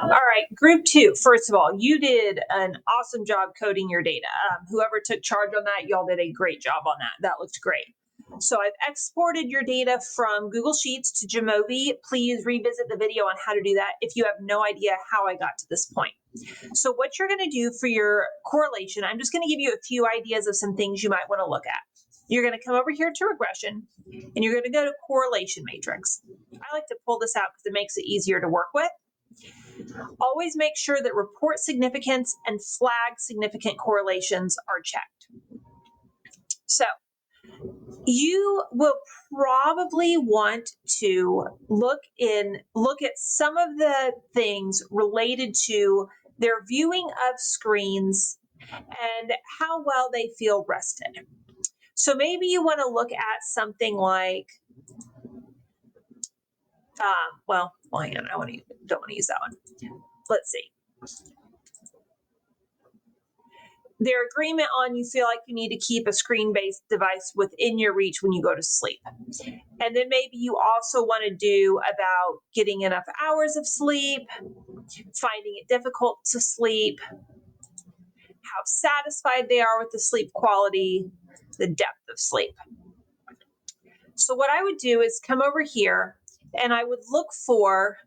All right, group 2. First of all, you did an awesome job coding your data. Whoever took charge on that, y'all did a great job on that. That looked great. So I've exported your data from Google Sheets to Jamovi. Please revisit the video on how to do that if you have no idea how I got to this point. So what you're going to do for your correlation, I'm just going to give you a few ideas of some things you might want to look at. You're going to come over here to regression, and you're going to go to correlation matrix. I like to pull this out because it makes it easier to work with. Always make sure that report significance and flag significant correlations are checked. So you will probably want to look at some of the things related to their viewing of screens and how well they feel rested. So maybe you want to look at something like, hang on, don't want to use that one. Let's see. Their agreement on you feel like you need to keep a screen-based device within your reach when you go to sleep. And then maybe you also want to do about getting enough hours of sleep, finding it difficult to sleep, how satisfied they are with the sleep quality, the depth of sleep. So what I would do is come over here and I would look for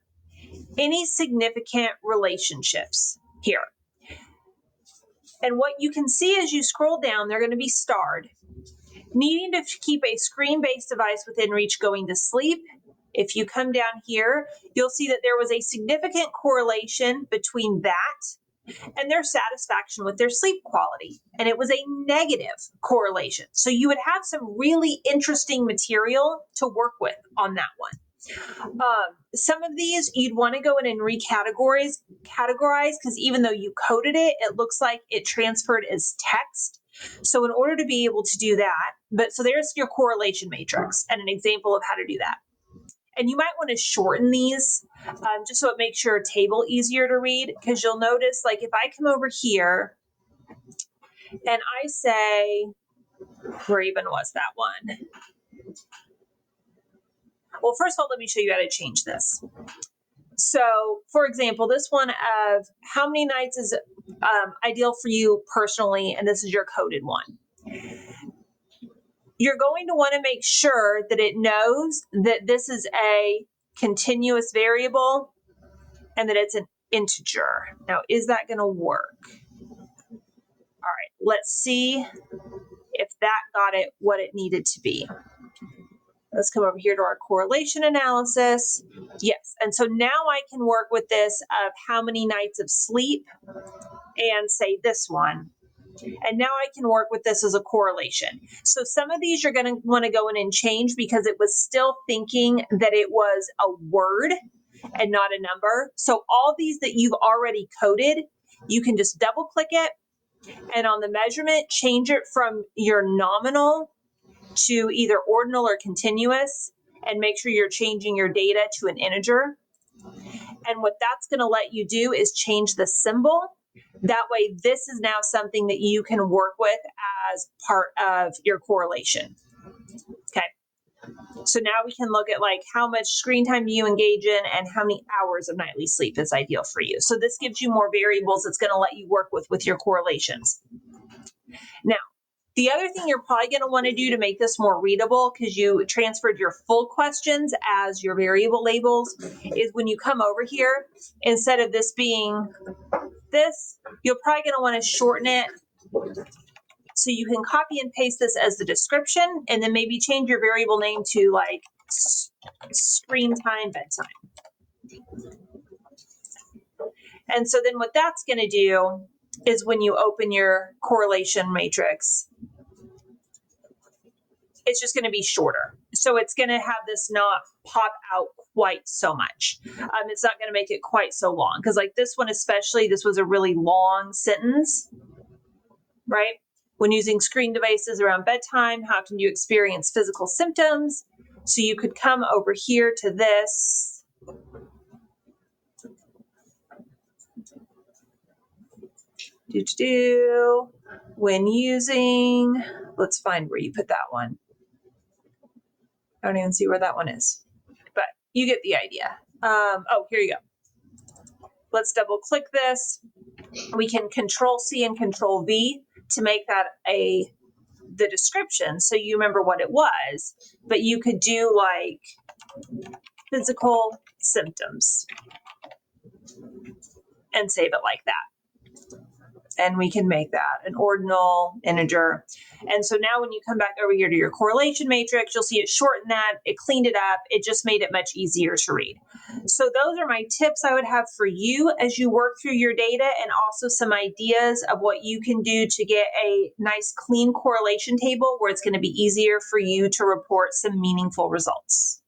any significant relationships here. And what you can see as you scroll down, they're going to be starred. Needing to keep a screen-based device within reach going to sleep. If you come down here, you'll see that there was a significant correlation between that and their satisfaction with their sleep quality. And it was a negative correlation. So you would have some really interesting material to work with on that one. Some of these you'd want to go in and categorize because even though you coded it, it looks like it transferred as text. So in order to be able to do that, so there's your correlation matrix and an example of how to do that. And you might want to shorten these just so it makes your table easier to read, because you'll notice, like if I come over here and I say, where even was that one? Well, first of all, let me show you how to change this. So, for example, this one of how many nights is ideal for you personally, and this is your coded one. You're going to want to make sure that it knows that this is a continuous variable and that it's an integer. Now, is that going to work? All right, let's see if that got it what it needed to be. Let's come over here to our correlation analysis. Yes, and so now I can work with this of how many nights of sleep and say this one. And now I can work with this as a correlation. So some of these you're going to want to go in and change because it was still thinking that it was a word and not a number. So all these that you've already coded, you can just double click it and on the measurement, change it from your nominal to either ordinal or continuous, and make sure you're changing your data to an integer. And what that's going to let you do is change the symbol. That way, this is now something that you can work with as part of your correlation. Okay. So now we can look at like how much screen time do you engage in and how many hours of nightly sleep is ideal for you. So this gives you more variables it's going to let you work with your correlations. Now, the other thing you're probably going to want to do to make this more readable, because you transferred your full questions as your variable labels, is when you come over here, instead of this being this, you're probably going to want to shorten it. So you can copy and paste this as the description, and then maybe change your variable name to like screen time bedtime. And so then what that's going to do is when you open your correlation matrix, it's just going to be shorter. So it's going to have this not pop out quite so much. It's not going to make it quite so long. Because like this one especially, this was a really long sentence, right? When using screen devices around bedtime, how can you experience physical symptoms? So you could come over here to this. When using, let's find where you put that one. I don't even see where that one is, but you get the idea. Oh, here you go. Let's double click this. We can Control C and Control V to make that the description so you remember what it was, but you could do like physical symptoms and save it like that. And we can make that an ordinal integer. And so now when you come back over here to your correlation matrix, you'll see it shortened that, it cleaned it up, it just made it much easier to read. So those are my tips I would have for you as you work through your data, and also some ideas of what you can do to get a nice clean correlation table where it's going to be easier for you to report some meaningful results.